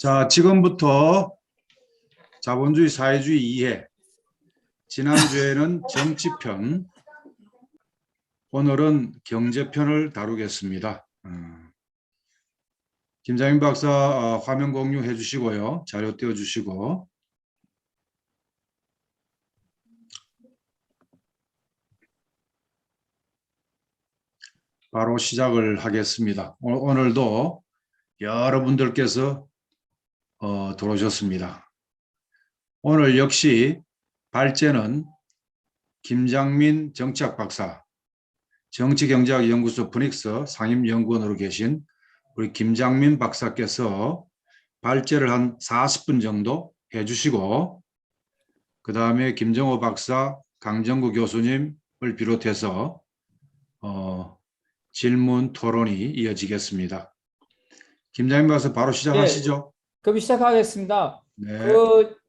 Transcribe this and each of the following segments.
자, 지금부터 자본주의 사회주의 이해, 지난주에는 정치편, 오늘은 경제편을 다루겠습니다. 김장민 박사 화면 공유해 주시고요. 자료 띄워 주시고. 바로 시작을 하겠습니다. 오늘도 여러분들께서 들어오셨습니다. 오늘 역시 발제는 김장민 정치학 박사, 정치경제학연구소 푸닉스 상임연구원으로 계신 우리 김장민 박사께서 발제를 한 40분 정도 해주시고, 그 다음에 김정호 박사, 강정구 교수님을 비롯해서 질문 토론이 이어지겠습니다. 김장민 박사 바로 시작하시죠. 그럼 시작하겠습니다. 네.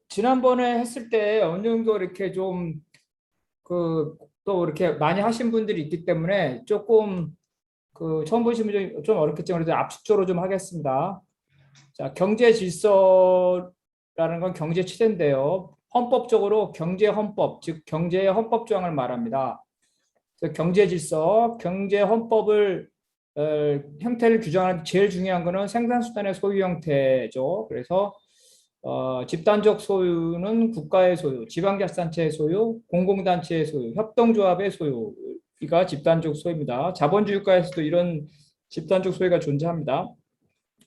지난번에 했을 때 어느 정도 이렇게 좀 또 이렇게 많이 하신 분들이 있기 때문에 조금 처음 보신 분이 좀 어렵겠지만 그래도 압축적으로 좀 하겠습니다. 자, 경제 질서라는 건 경제 체제인데요. 헌법적으로 경제 헌법, 즉 경제의 헌법 조항을 말합니다. 그래서 경제 질서, 경제 헌법을 형태를 규정하는 제일 중요한 거는 생산수단의 소유 형태죠. 그래서 집단적 소유는 국가의 소유, 지방자치단체의 소유, 공공단체의 소유, 협동조합의 소유가 집단적 소유입니다. 자본주의 국가에서도 이런 집단적 소유가 존재합니다.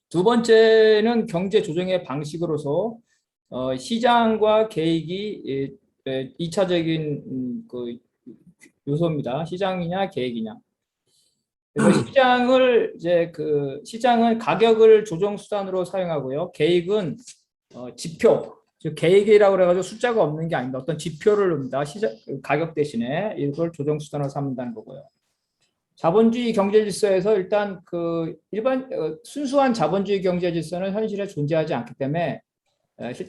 두 번째는 경제 조정의 방식으로서 시장과 계획이 2차적인 요소입니다. 시장이냐 계획이냐. 그래서 시장은 가격을 조정 수단으로 사용하고요. 계획은 지표, 즉 계획이라고 해가지고 숫자가 없는 게 아닙니다. 어떤 지표를 넣습니다. 가격 대신에 이걸 조정 수단으로 삼는다는 거고요. 자본주의 경제 질서에서 일단 순수한 자본주의 경제 질서는 현실에 존재하지 않기 때문에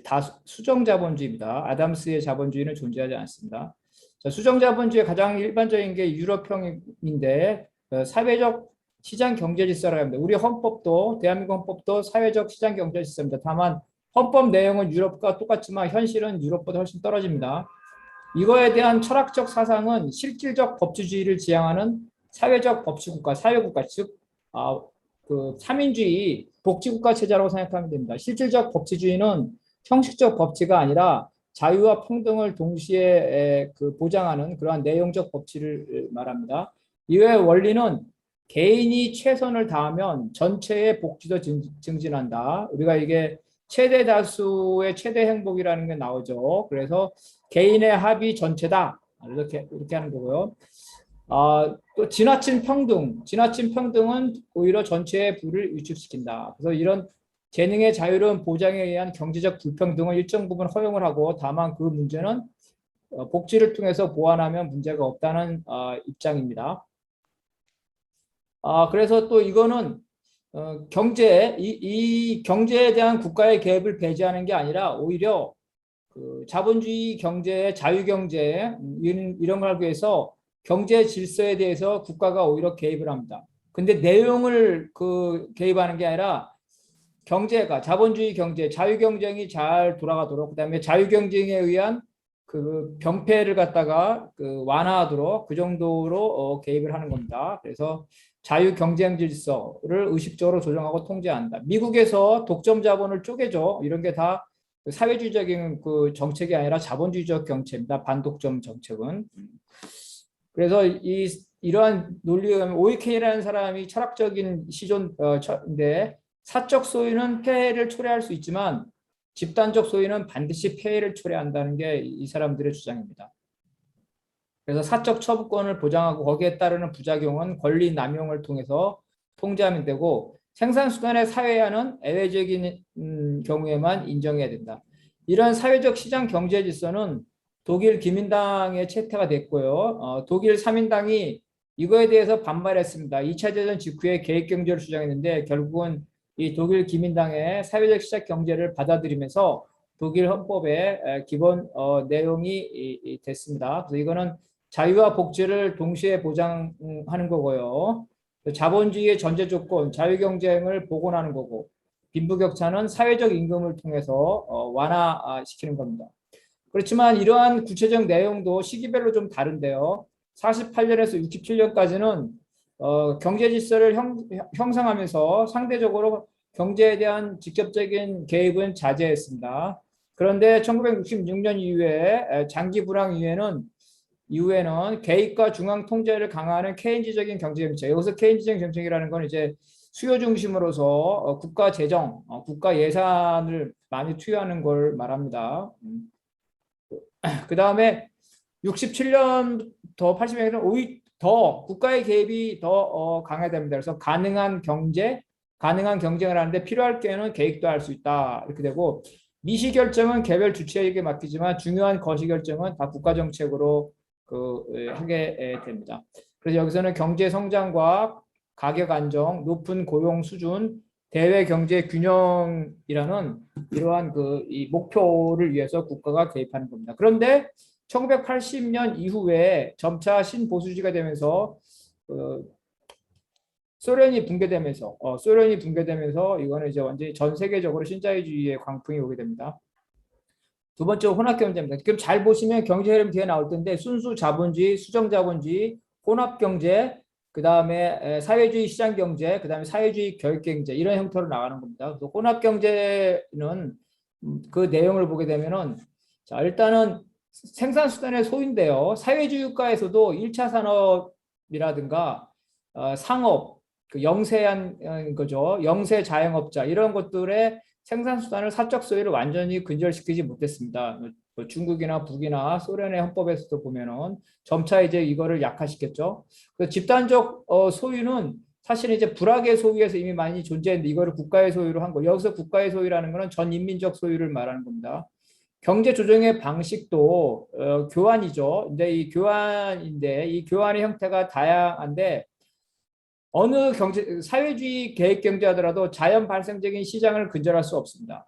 다 수정 자본주의입니다. 아담스의 자본주의는 존재하지 않습니다. 자, 수정 자본주의의 가장 일반적인 게 유럽형인데 사회적 시장 경제 질서라고 합니다. 우리 헌법도 대한민국 헌법도 사회적 시장 경제 질서입니다. 다만 헌법 내용은 유럽과 똑같지만 현실은 유럽보다 훨씬 떨어집니다. 이거에 대한 철학적 사상은 실질적 법치주의를 지향하는 사회적 법치국가, 사회국가, 즉 3인주의 복지국가 체제라고 생각하면 됩니다. 실질적 법치주의는 형식적 법치가 아니라 자유와 평등을 동시에 보장하는 그러한 내용적 법치를 말합니다. 이외의 원리는 개인이 최선을 다하면 전체의 복지도 증진한다. 우리가 이게 최대 다수의 최대 행복이라는 게 나오죠. 그래서 개인의 합이 전체다. 이렇게 하는 거고요. 또 지나친 평등은 오히려 전체의 부를 위축시킨다. 그래서 이런 재능의 자유로운 보장에 의한 경제적 불평등을 일정 부분 허용을 하고, 다만 그 문제는 복지를 통해서 보완하면 문제가 없다는 입장입니다. 그래서 또 이거는 이 경제에 대한 국가의 개입을 배제하는 게 아니라 오히려 자본주의 경제의 자유경제 이런 걸 하기 위해서 경제 질서에 대해서 국가가 오히려 개입을 합니다. 근데 내용을 개입하는 게 아니라 자본주의 경제, 자유경쟁이 잘 돌아가도록, 그다음에 자유경쟁에 의한 병폐를 갖다가 완화하도록 그 정도로 개입을 하는 겁니다. 그래서 자유경쟁 질서를 의식적으로 조정하고 통제한다. 미국에서 독점 자본을 쪼개죠. 이런 게 다 사회주의적인 정책이 아니라 자본주의적 정책입니다. 반독점 정책은. 그래서 이러한 논리에 의하면 오이켄이라는 사람이 철학적인 시존인데, 사적 소유는 폐해를 초래할 수 있지만 집단적 소유는 반드시 폐해를 초래한다는 게 이 사람들의 주장입니다. 그래서 사적 처분권을 보장하고 거기에 따르는 부작용은 권리 남용을 통해서 통제하면 되고, 생산수단의 사회화는 예외적인 경우에만 인정해야 된다. 이런 사회적 시장 경제 질서는 독일 기민당의 채택가 됐고요. 독일 3인당이 이거에 대해서 반발했습니다. 2차 대전 직후에 계획경제를 주장했는데 결국은 이 독일 기민당의 사회적 시장 경제를 받아들이면서 독일 헌법의 기본 내용이 됐습니다. 그래서 이거는 자유와 복지를 동시에 보장하는 거고요. 자본주의의 전제 조건, 자유경쟁을 복원하는 거고, 빈부격차는 사회적 임금을 통해서 완화시키는 겁니다. 그렇지만 이러한 구체적 내용도 시기별로 좀 다른데요. 48년에서 67년까지는 경제 질서를 형성하면서 상대적으로 경제에 대한 직접적인 개입은 자제했습니다. 그런데 1966년 이후에 장기 불황 이후에는 개입과 중앙 통제를 강화하는 케인즈적인 경제 정책. 여기서 케인즈적인 정책이라는 건 이제 수요 중심으로서 국가 재정, 국가 예산을 많이 투여하는 걸 말합니다. 그 다음에 67년부터 80년에는 오히려 더 국가의 개입이 더 강화됩니다. 그래서 가능한 경쟁을 하는데 필요할 경우에는 개입도 할 수 있다. 이렇게 되고 미시 결정은 개별 주체에게 맡기지만 중요한 거시 결정은 다 국가 정책으로 하게 됩니다. 그래서 여기서는 경제 성장과 가격 안정, 높은 고용 수준, 대외 경제 균형이라는 이러한 이 목표를 위해서 국가가 개입하는 겁니다. 그런데 1980년 이후에 점차 신보수주의가 되면서 소련이 붕괴되면서 이거는 이제 완전히 전 세계적으로 신자유주의의 광풍이 오게 됩니다. 두 번째 혼합경제입니다. 그럼 잘 보시면 경제 흐름 뒤에 나올 텐데 순수 자본주의, 수정 자본주의, 혼합경제, 그 다음에 사회주의 시장경제, 그 다음에 사회주의 교육경제 이런 형태로 나가는 겁니다. 그래서 혼합경제는 그 내용을 보게 되면은 자 일단은 생산수단의 소인데요. 사회주의 국가에서도 1차 산업이라든가 상업, 영세한 거죠. 영세 자영업자 이런 것들의 생산수단을 사적 소유를 완전히 근절시키지 못했습니다. 뭐 중국이나 북이나 소련의 헌법에서도 보면은 점차 이제 이거를 약화시켰죠. 그 집단적 소유는 사실 이제 불악의 소유에서 이미 많이 존재했는데 이거를 국가의 소유로 한 거. 여기서 국가의 소유라는 것은 전 인민적 소유를 말하는 겁니다. 경제 조정의 방식도 교환이죠. 근데 이 교환의 형태가 다양한데 어느 사회주의 계획 경제하더라도 자연 발생적인 시장을 근절할 수 없습니다.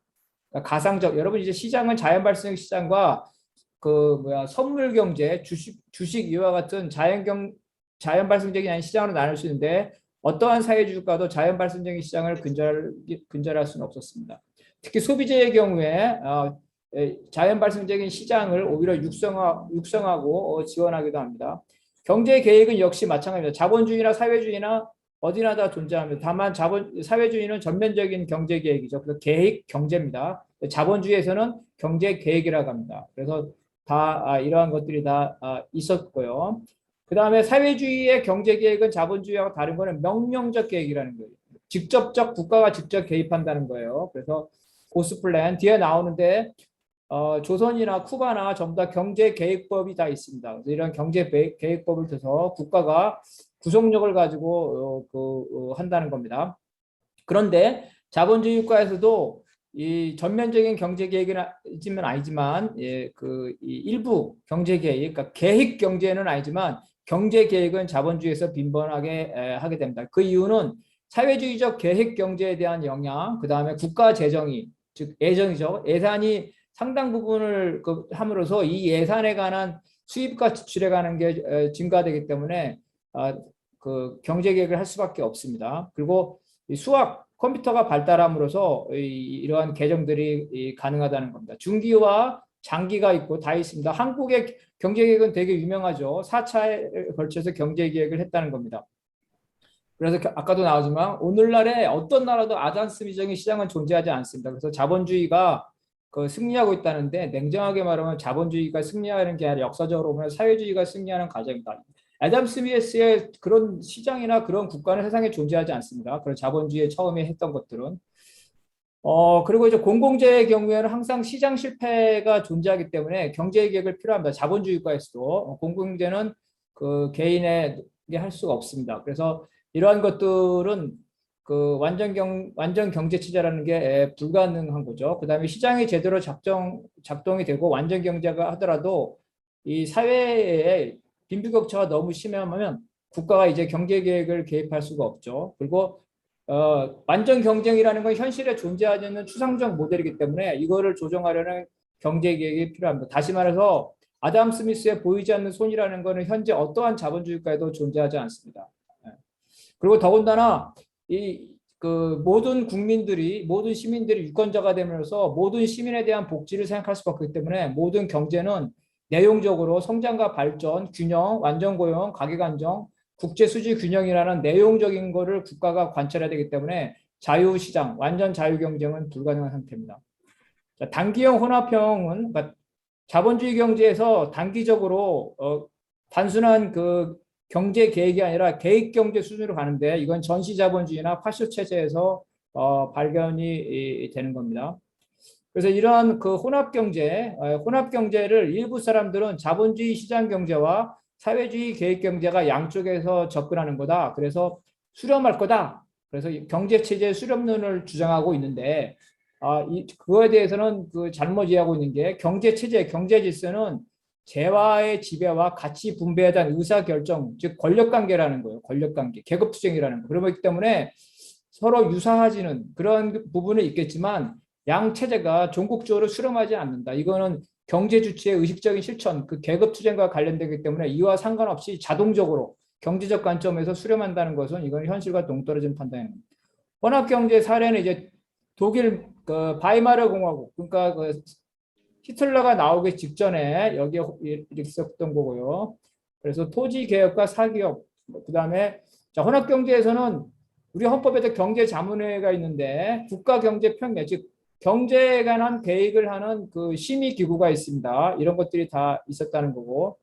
그러니까 가상적 여러분 이제 시장은 자연 발생 시장과 선물 경제, 주식 이와 같은 자연 발생적인 아닌 시장으로 나눌 수 있는데 어떠한 사회주의 국가도 자연 발생적인 시장을 근절할 수는 없었습니다. 특히 소비재의 경우에 자연 발생적인 시장을 오히려 육성하고 지원하기도 합니다. 경제 계획은 역시 마찬가지입니다. 자본주의나 사회주의나 어디나 다 존재합니다. 다만 사회주의는 전면적인 경제 계획이죠. 그래서 계획 경제입니다. 자본주의에서는 경제 계획이라고 합니다. 그래서 다 이러한 것들이 다 있었고요. 그 다음에 사회주의의 경제 계획은 자본주의하고 다른 거는 명령적 계획이라는 거예요. 국가가 직접 개입한다는 거예요. 그래서 고스플랜 뒤에 나오는데 조선이나 쿠바나 전부 다 경제 계획법이 다 있습니다. 그래서 이런 경제 계획법을 통해서 국가가 구속력을 가지고 한다는 겁니다. 그런데 자본주의 국가에서도 이 전면적인 경제 계획은 아니지만 이 일부 경제 계획, 그러니까 계획 경제는 아니지만 경제 계획은 자본주의에서 빈번하게 하게 됩니다. 그 이유는 사회주의적 계획 경제에 대한 영향, 그 다음에 국가 재정이 즉 예산이 상당 부분을 함으로써 이 예산에 관한 수입과 지출에 관한 게 증가되기 때문에 경제 계획을 할 수밖에 없습니다. 그리고 컴퓨터가 발달함으로써 이러한 개정들이 가능하다는 겁니다. 중기와 장기가 있고 다 있습니다. 한국의 경제 계획은 되게 유명하죠. 4차에 걸쳐서 경제 계획을 했다는 겁니다. 그래서 아까도 나오지만 오늘날에 어떤 나라도 아담 스미적인 시장은 존재하지 않습니다. 그래서 자본주의가 승리하고 있다는데 냉정하게 말하면 자본주의가 승리하는 게 아니라 역사적으로 보면 사회주의가 승리하는 과정이다. 애덤 스미스의 그런 시장이나 그런 국가는 세상에 존재하지 않습니다. 그런 자본주의에 처음에 했던 것들은. 그리고 이제 공공재의 경우에는 항상 시장 실패가 존재하기 때문에 경제 계획을 필요합니다. 자본주의 국가에서도 공공재는 개인에게 할 수가 없습니다. 그래서 이러한 것들은 완전 경제 체제라는 게 불가능한 거죠. 그 다음에 시장이 제대로 작동이 되고 완전 경제가 하더라도 이 사회에 빈부격차가 너무 심하면 국가가 이제 경제 계획을 개입할 수가 없죠. 그리고 완전 경쟁이라는 건 현실에 존재하지 않는 추상적 모델이기 때문에 이거를 조정하려는 경제 계획이 필요합니다. 다시 말해서 아담 스미스의 보이지 않는 손이라는 것은 현재 어떠한 자본주의 국가에도 존재하지 않습니다. 그리고 더군다나 이 그 모든 국민들이 모든 시민들이 유권자가 되면서 모든 시민에 대한 복지를 생각할 수밖에 없기 때문에 모든 경제는 내용적으로 성장과 발전, 균형, 완전 고용, 가격 안정, 국제 수지 균형이라는 내용적인 거를 국가가 관찰해야 되기 때문에 자유시장, 완전 자유경쟁은 불가능한 상태입니다. 자, 단기형 혼합형은 그러니까 자본주의 경제에서 단기적으로 단순한 그 경제 계획이 아니라 계획 경제 수준으로 가는데 이건 전시 자본주의나 파쇼 체제에서 발견이 되는 겁니다. 그래서 이러한 그 혼합 경제를 일부 사람들은 자본주의 시장 경제와 사회주의 계획 경제가 양쪽에서 접근하는 거다. 그래서 수렴할 거다. 그래서 경제 체제 수렴론을 주장하고 있는데 그거에 대해서는 그 잘못 이해하고 있는 게 경제 체제, 경제 질서는 재화의 지배와 가치 분배에 대한 의사 결정, 즉 권력 관계라는 거예요. 권력 관계, 계급 투쟁이라는 거. 그렇기 때문에 서로 유사하지는 그런 부분은 있겠지만 양 체제가 종국적으로 수렴하지 않는다. 이거는 경제 주체의 의식적인 실천, 그 계급 투쟁과 관련되기 때문에 이와 상관없이 자동적으로 경제적 관점에서 수렴한다는 것은 이건 현실과 동떨어진 판단입니다. 혼합 경제 사례는 이제 독일 그 바이마르 공화국, 그러니까 그 히틀러가 나오기 직전에 여기에 이렇게 있었던 거고요. 그래서 토지 개혁과 사기업, 그다음에 자, 혼합 경제에서는 우리 헌법에도 경제 자문회가 있는데 국가 경제 평가, 즉 경제에 관한 계획을 하는 그 심의 기구가 있습니다. 이런 것들이 다 있었다는 거고.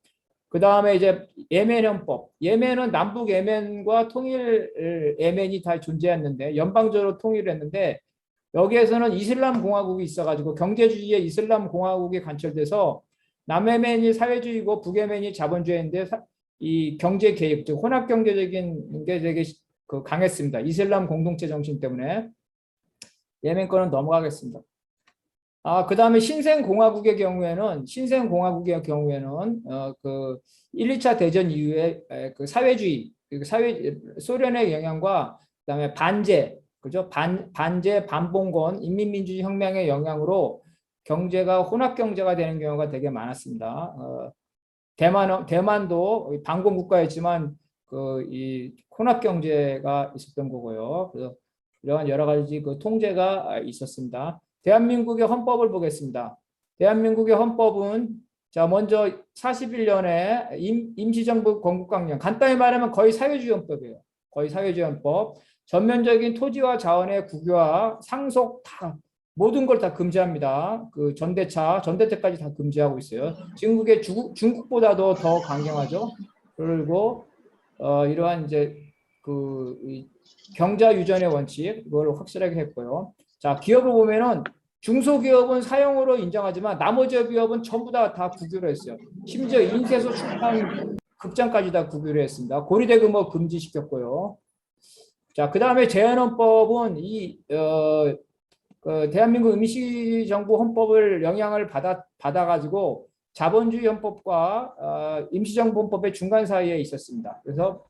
그다음에 이제 예멘 헌법. 예멘은 남북 예멘과 통일 예멘이 다 존재했는데 연방적으로 통일을 했는데 여기에서는 이슬람 공화국이 있어가지고 경제주의의 이슬람 공화국이 관철돼서 남예멘이 사회주의고 북예멘이 자본주의인데 이 경제 개혁, 즉 혼합 경제적인 게 되게 그 강했습니다. 이슬람 공동체 정신 때문에. 예멘 거는 넘어가겠습니다. 그다음에 신생공화국의 경우에는 그 1, 2차 대전 이후에 그 사회주의, 소련의 영향과 그다음에 반제, 그죠? 반제 반봉건 인민민주주의 혁명의 영향으로 경제가 혼합 경제가 되는 경우가 되게 많았습니다. 대만도 반공 국가였지만 그 이 혼합 경제가 있었던 거고요. 그래서 이러한 여러 가지 그 통제가 있었습니다. 대한민국의 헌법을 보겠습니다. 대한민국의 헌법은 자 먼저 41년에 임시정부 건국강령, 간단히 말하면 거의 사회주의 헌법이에요. 거의 사회주의 헌법. 전면적인 토지와 자원의 국유화, 상속 다 모든 걸 다 금지합니다. 그 전대체까지 다 금지하고 있어요. 중국보다도 더 강경하죠. 그리고 이러한 이제 그 경자 유전의 원칙 이걸 확실하게 했고요. 자, 기업을 보면은 중소기업은 사용으로 인정하지만 나머지 기업은 전부 다 국유로 했어요. 심지어 인쇄소 출판 극장까지 다 국유로 했습니다. 고리대금업 금지시켰고요. 자, 그 다음에 제한헌법은 그 대한민국 임시정부 헌법을 영향을 받아가지고 자본주의 헌법과 임시정부 헌법의 중간 사이에 있었습니다. 그래서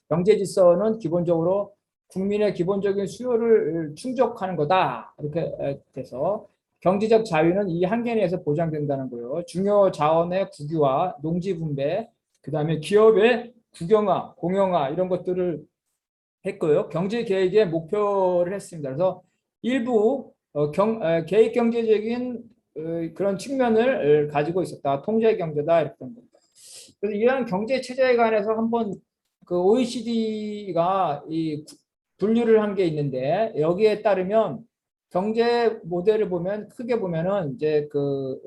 경제 질서는 기본적으로 국민의 기본적인 수요를 충족하는 거다. 이렇게 돼서 경제적 자유는 이 한계 내에서 보장된다는 거예요. 중요 자원의 국유화, 농지 분배, 그다음에 기업의 국영화, 공영화 이런 것들을 했고요. 경제 계획의 목표를 했습니다. 그래서 일부 계획 경제적인 그런 측면을 가지고 있었다. 통제 경제다 이랬던 겁니다. 그래서 이러한 경제 체제에 관해서 한번 그 OECD가 이 분류를 한 게 있는데 여기에 따르면 경제 모델을 보면 크게 보면은 이제 그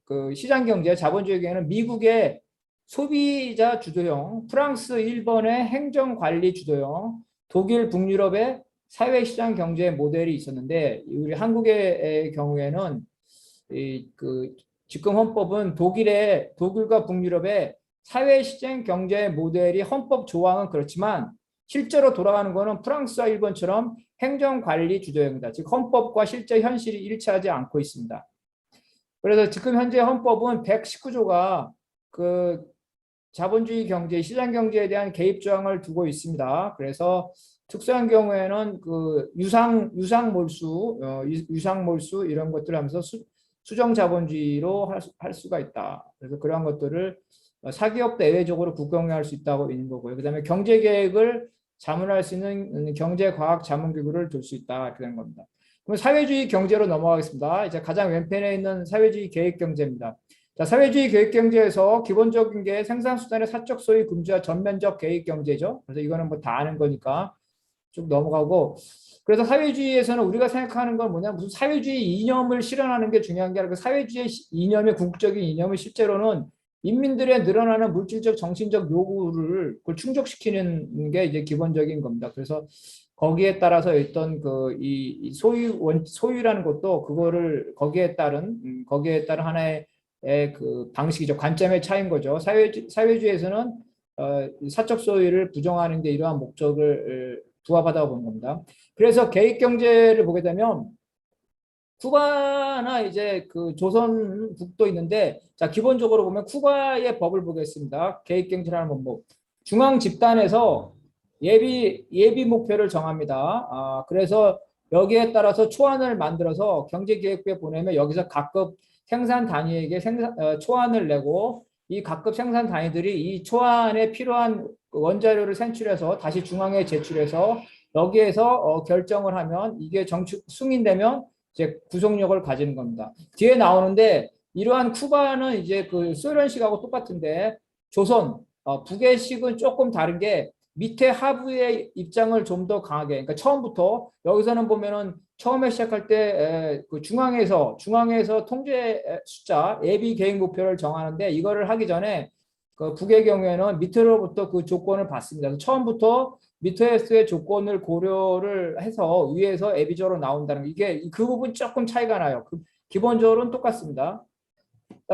그 시장 경제 자본주의 경제는 미국의 소비자 주도형, 프랑스, 일본의 행정 관리 주도형, 독일, 북유럽의 사회시장 경제 모델이 있었는데 우리 한국의 경우에는 그 지금 헌법은 독일과 북유럽의 사회시장 경제 모델이 헌법 조항은 그렇지만 실제로 돌아가는 것은 프랑스와 일본처럼 행정관리 주도형이다. 즉 헌법과 실제 현실이 일치하지 않고 있습니다. 그래서 지금 현재 헌법은 119조가 그 자본주의 경제, 시장 경제에 대한 개입 조항을 두고 있습니다. 그래서 특수한 경우에는 그 유상몰수 이런 것들을 하면서 수정 자본주의로 할 수가 있다. 그래서 그러한 것들을 사기업도 예외적으로 국경화할 수 있다고 있는 거고요. 그다음에 경제 계획을 자문할 수 있는 경제과학 자문기구를 둘 수 있다. 이렇게 되는 겁니다. 그럼 사회주의 경제로 넘어가겠습니다. 이제 가장 왼편에 있는 사회주의 계획경제입니다. 자, 사회주의 계획경제에서 기본적인 게 생산수단의 사적 소유 금지와 전면적 계획경제죠. 그래서 이거는 뭐 다 아는 거니까 쭉 넘어가고, 그래서 사회주의에서는 우리가 생각하는 건 뭐냐, 무슨 사회주의 이념을 실현하는 게 중요한 게 아니라 그 사회주의 이념의 궁극적인 이념을 실제로는 인민들의 늘어나는 물질적 정신적 요구를 그걸 충족시키는 게 이제 기본적인 겁니다. 그래서 거기에 따라서 어떤 이 소유라는 것도 그거를 거기에 따른 하나의 그 방식이죠. 관점의 차이인 거죠. 사회주의에서는 사적 소유를 부정하는 게 이러한 목적을 부합하다고 보는 겁니다. 그래서 계획 경제를 보게 되면 쿠바나 이제 그 조선국도 있는데, 자, 기본적으로 보면 쿠바의 법을 보겠습니다. 계획 경제라는 건 뭐 중앙 집단에서 예비 목표를 정합니다. 그래서 여기에 따라서 초안을 만들어서 경제기획부에 보내면 여기서 각급 생산 단위에게 초안을 내고, 이 각급 생산 단위들이 이 초안에 필요한 원자료를 산출해서 다시 중앙에 제출해서 여기에서 결정을 하면 이게 승인되면 이제 구속력을 가지는 겁니다. 뒤에 나오는데 이러한 쿠바는 이제 그 소련식하고 똑같은데 조선, 북의식은 조금 다른 게 밑에 하부의 입장을 좀 더 강하게, 그러니까 처음부터 여기서는 보면은 처음에 시작할 때 그 중앙에서 통제 숫자 예비 계획 목표를 정하는데, 이거를 하기 전에 그 북의 경우에는 밑으로부터 그 조건을 받습니다. 처음부터 밑에서의 조건을 고려를 해서 위에서 예비적으로 나온다는 게, 이게 그 부분 조금 차이가 나요. 기본적으로는 똑같습니다.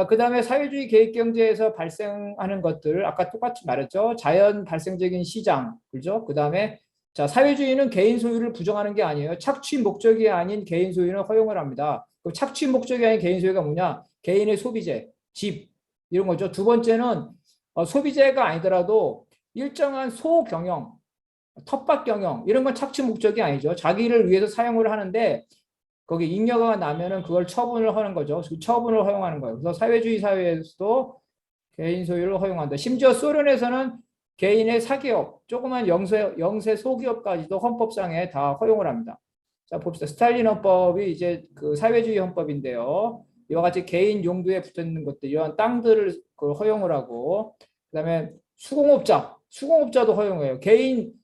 그 다음에 사회주의 계획경제에서 발생하는 것들, 아까 똑같이 말했죠. 자연 발생적인 시장, 그죠? 그 다음에 자, 사회주의는 개인 소유를 부정하는 게 아니에요. 착취 목적이 아닌 개인 소유는 허용을 합니다. 그 착취 목적이 아닌 개인 소유가 뭐냐? 개인의 소비재, 집, 이런 거죠. 두 번째는 소비재가 아니더라도 일정한 소경영, 텃밭 경영, 이런 건 착취 목적이 아니죠. 자기를 위해서 사용을 하는데 거기 잉여가 나면은 그걸 처분을 하는 거죠. 그 처분을 허용하는 거예요. 그래서 사회주의 사회에서도 개인 소유를 허용한다. 심지어 소련에서는 개인의 사기업, 조그만 영세 소기업까지도 헌법상에 다 허용을 합니다. 자, 봅시다. 스탈린 헌법이 이제 그 사회주의 헌법인데요. 이와 같이 개인 용도에 붙어 있는 것들, 이러한 땅들을 허용을 하고, 그다음에 수공업자도 허용해요.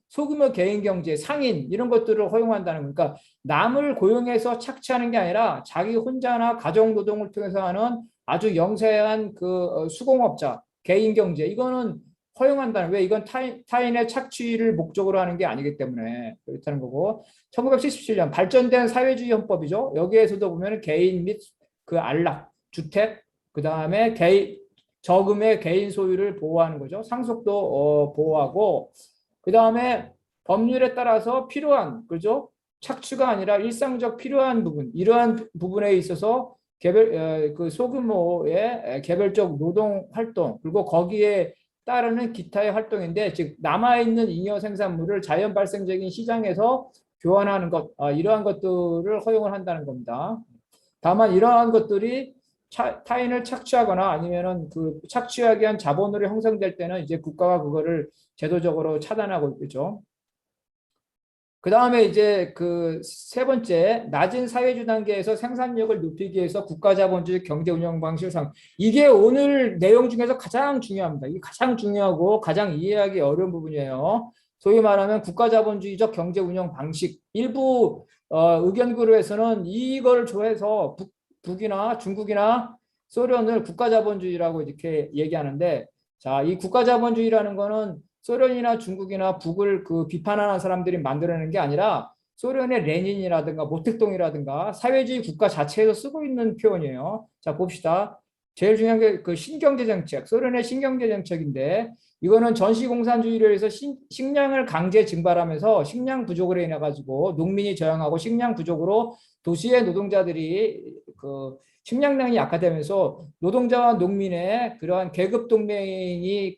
소규모 개인 경제, 상인 이런 것들을 허용한다는 거니까 남을 고용해서 착취하는 게 아니라 자기 혼자나 가정 노동을 통해서 하는 아주 영세한 그 수공업자, 개인 경제, 이거는 허용한다는, 왜? 이건 타인의 착취를 목적으로 하는 게 아니기 때문에 그렇다는 거고. 1977년 발전된 사회주의 헌법이죠. 여기에서도 보면 개인 및 그 안락, 주택, 그 다음에 저금의 개인 소유를 보호하는 거죠. 상속도 보호하고, 그 다음에 법률에 따라서 필요한, 그죠? 착취가 아니라 일상적 필요한 부분, 이러한 부분에 있어서 그 소규모의 개별적 노동 활동, 그리고 거기에 따르는 기타의 활동인데, 즉 남아있는 잉여 생산물을 자연 발생적인 시장에서 교환하는 것, 이러한 것들을 허용을 한다는 겁니다. 다만 이러한 것들이 타인을 착취하거나 아니면은 그 착취하기 위한 자본으로 형성될 때는 이제 국가가 그거를 제도적으로 차단하고 있죠. 그 다음에 이제 그 세 번째, 낮은 사회주 단계에서 생산력을 높이기 위해서 국가자본주의 경제 운영 방식을 이게 오늘 내용 중에서 가장 중요합니다. 이게 가장 중요하고 가장 이해하기 어려운 부분이에요. 소위 말하면 국가자본주의적 경제 운영 방식. 일부 의견 그룹에서는 이거를 좋아해서 북이나 중국이나 소련을 국가자본주의라고 이렇게 얘기하는데, 자, 이 국가자본주의라는 거는 소련이나 중국이나 북을 그 비판하는 사람들이 만들어내는 게 아니라 소련의 레닌이라든가 모택동이라든가 사회주의 국가 자체에서 쓰고 있는 표현이에요. 자, 봅시다. 제일 중요한 게 그 신경제정책, 소련의 신경제정책인데, 이거는 전시공산주의를 해서 식량을 강제 증발하면서 식량 부족으로 인해 가지고 농민이 저항하고 식량 부족으로 도시의 노동자들이 그 식량량이 약화되면서 노동자와 농민의 그러한 계급 동맹이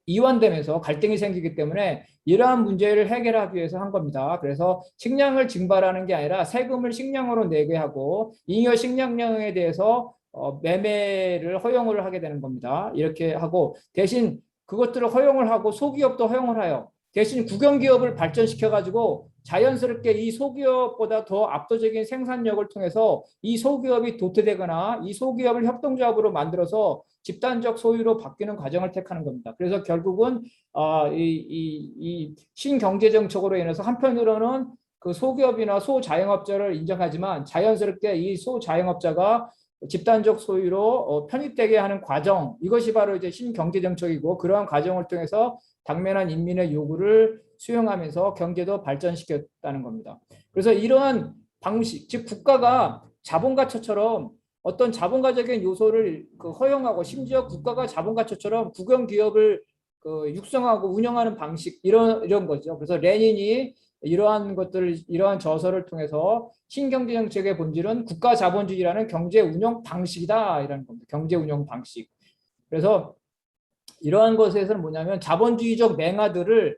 이완되면서 갈등이 생기기 때문에 이러한 문제를 해결하기 위해서 한 겁니다. 그래서 식량을 증발하는 게 아니라 세금을 식량으로 내게 하고 잉여 식량량에 대해서 매매를 허용을 하게 되는 겁니다. 이렇게 하고 대신 그것들을 허용을 하고 소기업도 허용을 해요. 대신 국영기업을 발전시켜가지고 자연스럽게 이 소기업보다 더 압도적인 생산력을 통해서 이 소기업이 도태되거나 이 소기업을 협동조합으로 만들어서 집단적 소유로 바뀌는 과정을 택하는 겁니다. 그래서 결국은 이 신경제정책으로 인해서 한편으로는 그 소기업이나 소자영업자를 인정하지만 자연스럽게 이 소자영업자가 집단적 소유로 편입되게 하는 과정, 이것이 바로 이제 신경제정책이고, 그러한 과정을 통해서 당면한 인민의 요구를 수용하면서 경제도 발전시켰다는 겁니다. 그래서 이러한 방식, 즉 국가가 자본가처처럼 어떤 자본가적인 요소를 허용하고, 심지어 국가가 자본가처처럼 국영기업을 육성하고 운영하는 방식, 이런 거죠. 그래서 레닌이 이러한 것들을, 이러한 저서를 통해서 신경제 정책의 본질은 국가 자본주의라는 경제 운영 방식이다, 이라는 겁니다. 경제 운영 방식. 그래서 이러한 것에서는 뭐냐면 자본주의적 맹아들을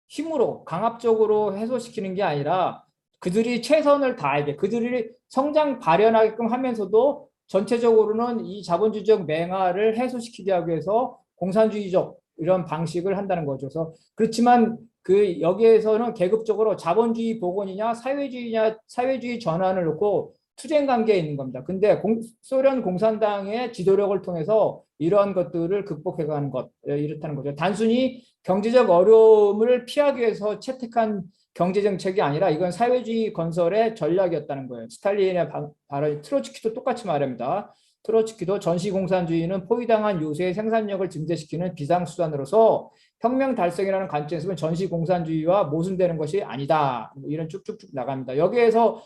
힘으로 강압적으로 해소시키는 게 아니라 그들이 최선을 다하게, 그들이 성장 발현하게끔 하면서도 전체적으로는 이 자본주의적 맹아를 해소시키게 하기 위해서 공산주의적 이런 방식을 한다는 거죠. 그래서 그렇지만 그 여기에서는 계급적으로 자본주의 복원이냐 사회주의 전환을 놓고 투쟁 관계에 있는 겁니다. 근데 소련 공산당의 지도력을 통해서 이러한 것들을 극복해가는 것, 이렇다는 거죠. 단순히 경제적 어려움을 피하기 위해서 채택한 경제정책이 아니라 이건 사회주의 건설의 전략이었다는 거예요. 스탈린의 발언, 트로츠키도 똑같이 말합니다. 트로츠키도 전시공산주의는 포위당한 요새의 생산력을 증대시키는 비상수단으로서 혁명 달성이라는 관점에서는 전시공산주의와 모순되는 것이 아니다. 이런 쭉쭉쭉 나갑니다. 여기에서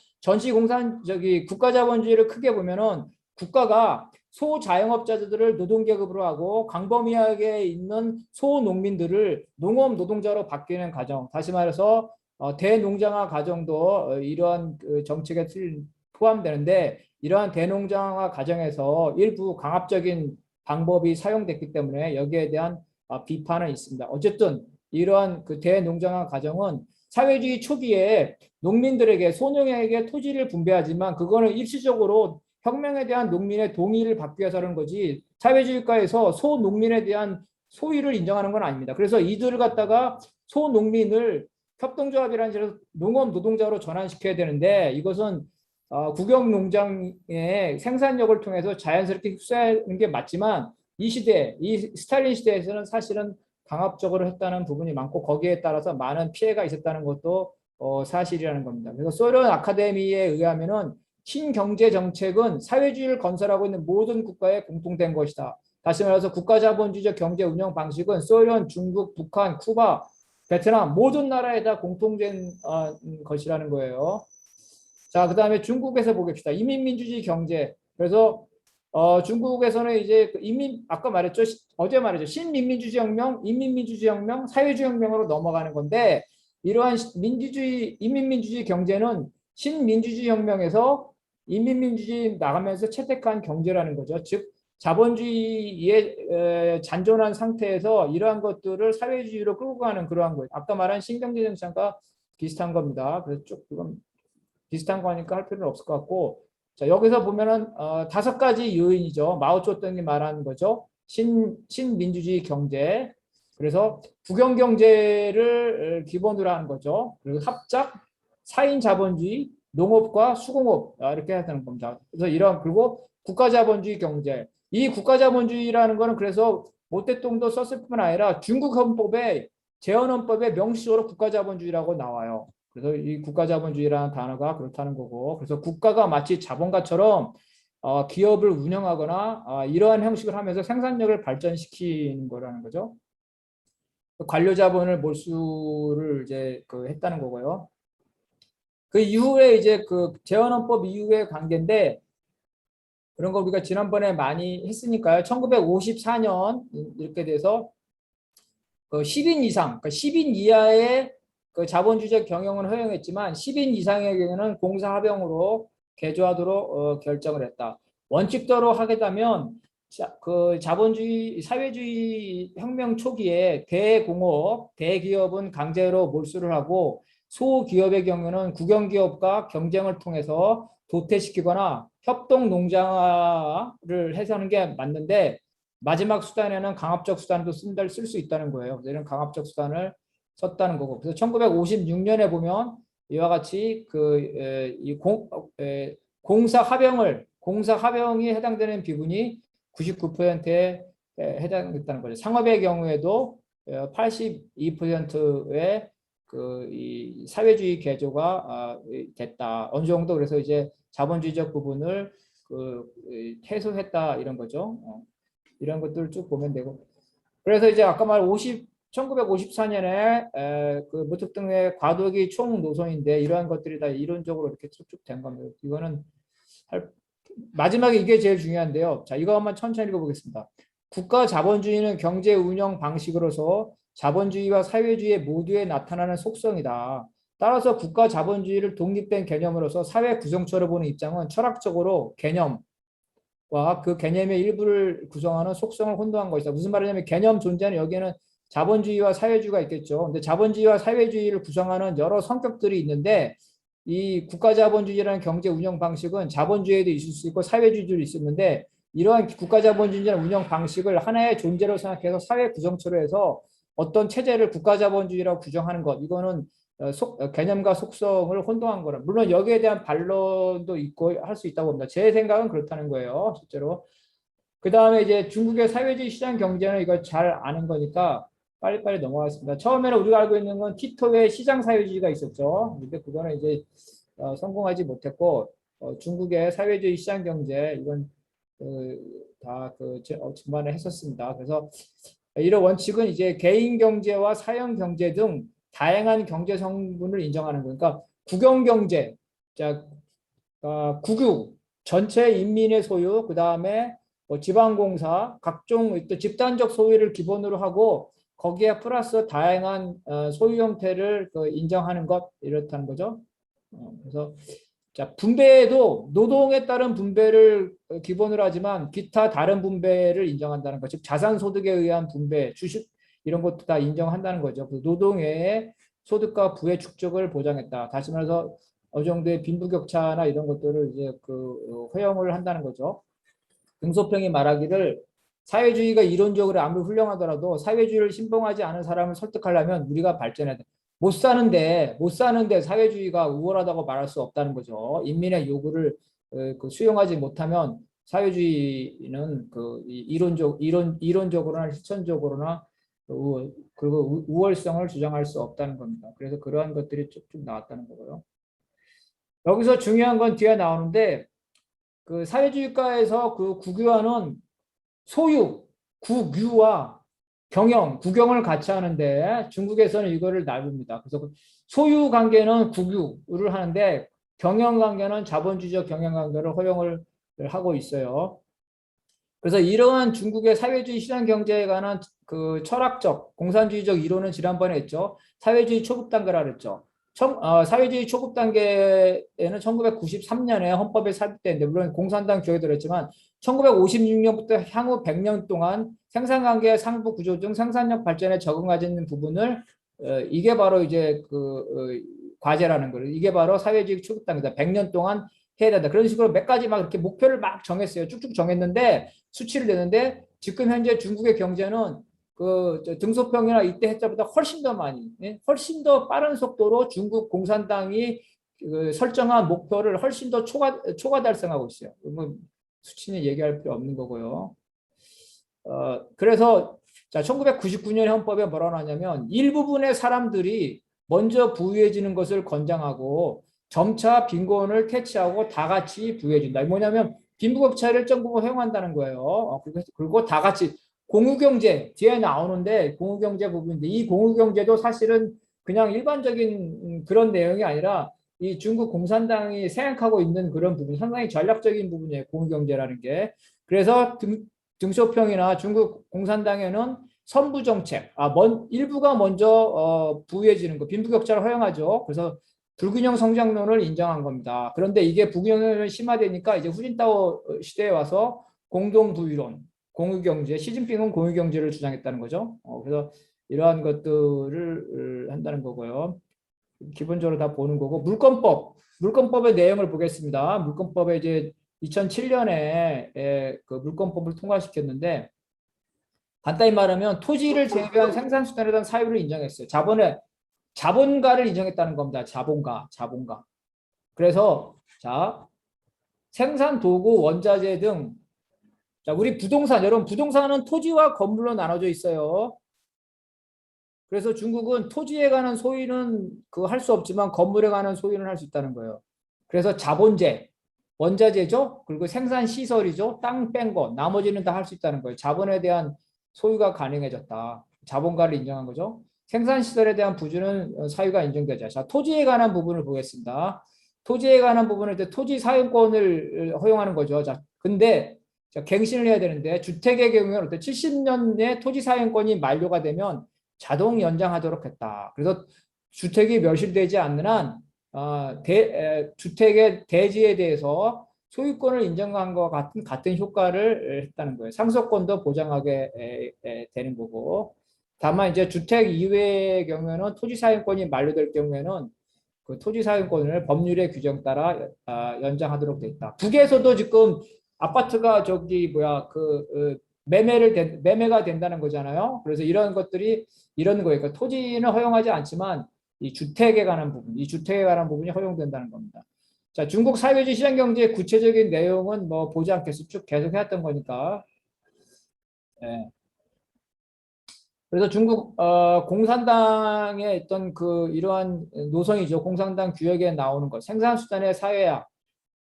국가자본주의를 크게 보면은 국가가 소자영업자들을 노동계급으로 하고 강범위하게 있는 소농민들을 농업 노동자로 바뀌는 과정, 다시 말해서 대농장화 과정도 이러한 정책에 포함되는데, 이러한 대농장화 과정에서 일부 강압적인 방법이 사용됐기 때문에 여기에 대한 비판은 있습니다. 어쨌든 이러한 그 대농장화 과정은 사회주의 초기에 농민들에게, 소農에게 토지를 분배하지만 그거는 일시적으로 혁명에 대한 농민의 동의를 받기 위해서는 거지, 사회주의국가에서 소농민에 대한 소유를 인정하는 건 아닙니다. 그래서 이들을 갖다가 소농민을 협동조합이라는 식으로 농업 노동자로 전환시켜야 되는데, 이것은 국영농장의 생산력을 통해서 자연스럽게 흡수하는 게 맞지만, 이 시대, 이 스탈린 시대에서는 사실은 강압적으로 했다는 부분이 많고, 거기에 따라서 많은 피해가 있었다는 것도 사실이라는 겁니다. 그래서 소련 아카데미에 의하면은 신경제 정책은 사회주의를 건설하고 있는 모든 국가에 공통된 것이다. 다시 말해서 국가자본주의적 경제 운영 방식은 소련, 중국, 북한, 쿠바, 베트남 모든 나라에다 공통된 것이라는 거예요. 자, 그다음에 중국에서 보겠습니다. 이민민주주의 경제. 그래서 중국에서는 이제 아까 말했죠. 어제 말했죠. 신민민주주의 혁명, 인민민주주의 혁명, 사회주의 혁명으로 넘어가는 건데, 이러한 인민민주주의 경제는 신민주주의 혁명에서 인민민주주의 나가면서 채택한 경제라는 거죠. 즉 자본주의에 잔존한 상태에서 이러한 것들을 사회주의로 끌고 가는 그러한 거예요. 아까 말한 신경제 정책과 비슷한 겁니다. 그래서 조금 비슷한 거니까 할 필요는 없을 것 같고, 자, 여기서 보면은 5가지 요인이죠. 마오쩌둥이 말하는 거죠. 신민주주의 경제. 그래서 국영경제를 기본으로 하는 거죠. 그리고 합작, 사인 자본주의, 농업과 수공업, 이렇게 해야 되는 겁니다. 그래서 그리고 국가자본주의 경제. 이 국가자본주의라는 거는 그래서 모택동도 썼을 뿐만 아니라 중국 헌법의 재헌헌법에 명시적으로 국가자본주의라고 나와요. 그래서 이 국가자본주의라는 단어가 그렇다는 거고, 그래서 국가가 마치 자본가처럼 기업을 운영하거나 이러한 형식을 하면서 생산력을 발전시키는 거라는 거죠. 관료자본을 몰수를 이제 했다는 거고요. 그 이후에 이제 그 재헌헌법 이후의 관계인데, 그런 거 우리가 지난번에 많이 했으니까요. 1954년 이렇게 돼서 10인 이상, 그러니까 10인 이하의 그 자본주의적 경영은 허용했지만 10인 이상의 경우는 공사합병으로 개조하도록 결정을 했다. 원칙대로 하게 되면 그 자본주의, 사회주의 혁명 초기에 대공업, 대기업은 강제로 몰수를 하고 소기업의 경우는 국영기업과 경쟁을 통해서 도태시키거나 협동농장화를 해서 하는 게 맞는데, 마지막 수단에는 강압적 수단도 쓸 수 있다는 거예요. 이런 강압적 수단을 썼다는 거고. 그래서 1956년에 보면 이와 같이 공사 합병이 해당되는 비군이 99%에 해당됐다는 거죠. 상업의 경우에도 82%의 이 사회주의 개조가 됐다. 어느 정도 그래서 이제 자본주의적 부분을 해소했다 이런 거죠. 이런 것들을 쭉 보면 되고. 그래서 이제 아까 말 1954년에 그 무턱등의 과도기 총 노선인데 이러한 것들이 다 이론적으로 이렇게 쭉쭉 된 겁니다. 이거는 마지막에 이게 제일 중요한데요. 자, 이거 한번 천천히 읽어보겠습니다. 국가 자본주의는 경제 운영 방식으로서 자본주의와 사회주의 모두에 나타나는 속성이다. 따라서 국가 자본주의를 독립된 개념으로서 사회 구성처로 보는 입장은 철학적으로 개념과 그 개념의 일부를 구성하는 속성을 혼동한 것이다. 무슨 말이냐면 개념 존재는 여기에는 자본주의와 사회주의가 있겠죠. 근데 자본주의와 사회주의를 구성하는 여러 성격들이 있는데 이 국가자본주의라는 경제 운영 방식은 자본주의에도 있을 수 있고 사회주의도 있었는데 이러한 국가자본주의라는 운영 방식을 하나의 존재로 생각해서 사회 구성체로 해서 어떤 체제를 국가자본주의라고 규정하는 것 이거는 개념과 속성을 혼동한 거라. 물론 여기에 대한 반론도 있고 할 수 있다고 봅니다. 제 생각은 그렇다는 거예요. 실제로. 그 다음에 이제 중국의 사회주의 시장 경제는 이걸 잘 아는 거니까 빨리빨리 넘어가겠습니다. 처음에는 우리가 알고 있는 건 티토의 시장 사회주의가 있었죠. 근데 그거는 이제 성공하지 못했고 중국의 사회주의 시장 경제 이건 전반에 했었습니다. 그래서 이런 원칙은 이제 개인 경제와 사형 경제 등 다양한 경제 성분을 인정하는 거니까 국영 경제, 자 국유 전체 인민의 소유, 그 다음에 지방공사 각종 또 집단적 소유를 기본으로 하고 거기에 플러스 다양한 소유 형태를 인정하는 것 이렇다는 거죠. 그래서 자 분배에도 노동에 따른 분배를 기본으로 하지만 기타 다른 분배를 인정한다는 것, 즉 자산소득에 의한 분배, 주식 이런 것도 다 인정한다는 거죠. 그 노동 외에 소득과 부의 축적을 보장했다. 다시 말해서 어느 정도의 빈부격차나 이런 것들을 이제 허용을 한다는 거죠. 등소평이 말하기를 사회주의가 이론적으로 아무리 훌륭하더라도 사회주의를 신봉하지 않은 사람을 설득하려면 우리가 발전해야 돼. 못 사는데 사회주의가 우월하다고 말할 수 없다는 거죠. 인민의 요구를 수용하지 못하면 사회주의는 이론적으로나 실천적으로나 그리고 우월성을 주장할 수 없다는 겁니다. 그래서 그러한 것들이 쭉쭉 나왔다는 거고요. 여기서 중요한 건 뒤에 나오는데 그 사회주의가에서 그 국유화는 소유, 국유와 국영을 같이 하는데 중국에서는 이거를 나눕니다. 그래서 소유 관계는 국유를 하는데 경영 관계는 자본주의적 경영 관계를 허용을 하고 있어요. 그래서 이러한 중국의 사회주의 시장 경제에 관한 그 철학적 공산주의적 이론은 지난번에 했죠. 사회주의 초급 단계라 그랬죠. 사회주의 초급 단계에는 1993년에 헌법에 삽입됐는데 물론 공산당 기억에 들었지만 1956년부터 향후 100년 동안 생산관계 상부 구조 등 생산력 발전에 적응하는 부분을 이게 바로 이제 과제라는 거예요. 이게 바로 사회주의 초급 단계다. 100년 동안 해야 된다. 그런 식으로 몇 가지 막 이렇게 목표를 막 정했어요. 쭉쭉 정했는데 수치를 내는데 지금 현재 중국의 경제는 등소평이나 이때 했자보다 훨씬 더 많이, 훨씬 더 빠른 속도로 중국 공산당이 설정한 목표를 훨씬 더 초과 달성하고 있어요. 뭐 수치는 얘기할 필요 없는 거고요. 그래서 자 1999년 헌법에 뭐라고 하냐면 일부분의 사람들이 먼저 부유해지는 것을 권장하고 점차 빈곤을 퇴치하고 다 같이 부유해진다. 뭐냐면 빈부격차를 일정 부분 허용한다는 거예요. 그리고 다 같이 공유경제 뒤에 나오는데 공유경제 부분인데 이 공유경제도 사실은 그냥 일반적인 그런 내용이 아니라 이 중국 공산당이 생각하고 있는 그런 부분 상당히 전략적인 부분이에요. 공유경제라는 게. 그래서 등쇼평이나 중국 공산당에는 선부정책, 일부가 먼저 부유해지는 거, 빈부격차를 허용하죠. 그래서 불균형 성장론을 인정한 겁니다. 그런데 이게 불균형이 심화되니까 이제 후진타오 시대에 와서 공동부유론, 공유경제, 시진핑은 공유경제를 주장했다는 거죠. 그래서 이러한 것들을 한다는 거고요. 기본적으로 다 보는 거고 물권법의 내용을 보겠습니다. 물권법에 이제 2007년에 그 물권법을 통과시켰는데 간단히 말하면 토지를 제외한 생산수단에 대한 사유를 인정했어요. 자본가를 인정했다는 겁니다. 자본가. 그래서 자, 생산 도구, 원자재 등 자, 우리 부동산, 여러분 부동산은 토지와 건물로 나눠져 있어요. 그래서 중국은 토지에 관한 소유는 그거 할 수 없지만 건물에 관한 소유는 할 수 있다는 거예요. 그래서 자본재, 원자재죠. 그리고 생산 시설이죠. 땅 뺀 거, 나머지는 다 할 수 있다는 거예요. 자본에 대한 소유가 가능해졌다. 자본가를 인정한 거죠. 생산 시설에 대한 부주는 사유가 인정되죠. 자, 토지에 관한 부분을 보겠습니다. 토지에 관한 부분은 이제 토지 사용권을 허용하는 거죠. 자, 근데 자, 갱신을 해야 되는데 주택의 경우에는 70년에 토지 사용권이 만료가 되면 자동 연장하도록 했다. 그래서 주택이 멸실되지 않는 한 주택의 대지에 대해서 소유권을 인정한 것과 같은 효과를 했다는 거예요. 상속권도 보장하게 되는 거고. 다만 이제 주택 이외의 경우에는 토지 사용권이 만료될 경우에는 그 토지 사용권을 법률의 규정 따라 연장하도록 돼 있다. 북에서도 지금 아파트가 매매가 된다는 거잖아요. 그래서 이런 것들이 이런 거예요. 그러니까 토지는 허용하지 않지만 이 주택에 관한 부분이 허용된다는 겁니다. 자, 중국 사회주의 시장 경제의 구체적인 내용은 뭐 보지 않겠어. 쭉 계속 해왔던 거니까. 예. 그래서 중국 공산당의 어떤 그 이러한 노선이죠. 공산당 규약에 나오는 것. 생산수단의 사회화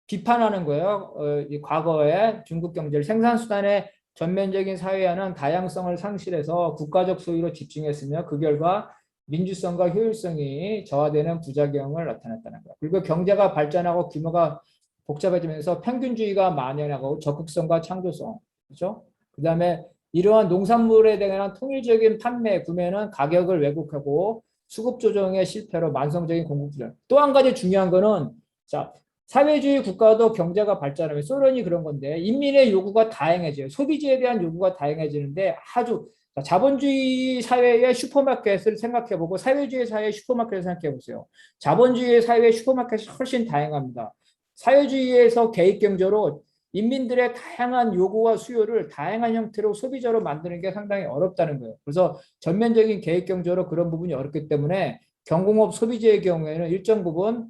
비판하는 거예요. 이 과거에 중국 경제를 생산수단의 전면적인 사회화는 다양성을 상실해서 국가적 소유로 집중했으며 그 결과 민주성과 효율성이 저하되는 부작용을 나타냈다는 거예요. 그리고 경제가 발전하고 규모가 복잡해지면서 평균주의가 만연하고 적극성과 창조성, 그렇죠? 그 다음에 이러한 농산물에 대한 통일적인 판매, 구매는 가격을 왜곡하고 수급 조정의 실패로 만성적인 공급 불안. 또 한 가지 중요한 거는 자, 사회주의 국가도 경제가 발전하면 소련이 그런 건데 인민의 요구가 다양해져요. 소비재에 대한 요구가 다양해지는데 아주 자본주의 사회의 슈퍼마켓을 생각해보고 사회주의 사회의 슈퍼마켓을 생각해보세요. 자본주의 사회의 슈퍼마켓이 훨씬 다양합니다. 사회주의에서 개입경제로 인민들의 다양한 요구와 수요를 다양한 형태로 소비자로 만드는 게 상당히 어렵다는 거예요. 그래서 전면적인 개입경제로 그런 부분이 어렵기 때문에 경공업 소비재의 경우에는 일정 부분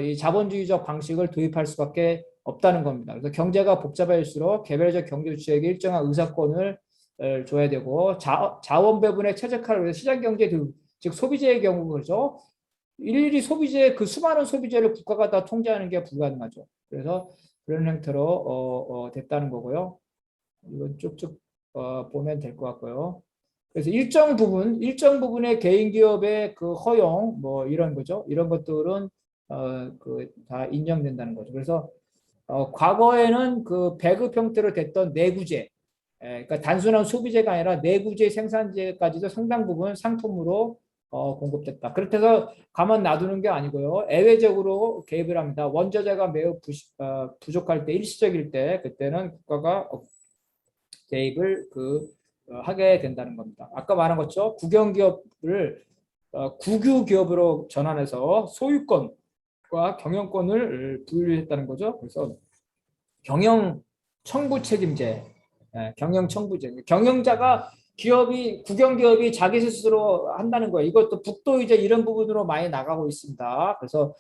이 자본주의적 방식을 도입할 수밖에 없다는 겁니다. 그래서 경제가 복잡할수록 개별적 경제주체에게 일정한 의사권을 줘야 되고 자원 배분에 최적화를 위해서 시장 경제 즉 소비재의 경우 그렇죠. 일일이 그 수많은 소비재를 국가가 다 통제하는 게 불가능하죠. 그래서 그런 형태로 됐다는 거고요. 이건 쭉쭉 보면 될 것 같고요. 그래서 일정 부분의 개인 기업의 그 허용 뭐 이런 거죠. 이런 것들은 그 다 인정된다는 거죠. 그래서 과거에는 그 배급 형태로 됐던 내구재, 그러니까 단순한 소비재가 아니라 내구재 생산재까지도 상당 부분 상품으로 공급됐다. 그렇게 해서 가만 놔두는 게 아니고요. 애외적으로 개입을 합니다. 원자재가 매우 부족할 때, 일시적일 때, 그때는 국가가 개입을 하게 된다는 겁니다. 아까 말한 것처럼 국영기업을 국유기업으로 전환해서 소유권과 경영권을 분리했다는 거죠. 그래서 경영 청구 책임제, 경영 청구제. 경영자가 국영기업이 자기 스스로 한다는 거예요. 이것도 북도 이제 이런 부분으로 많이 나가고 있습니다. 그래서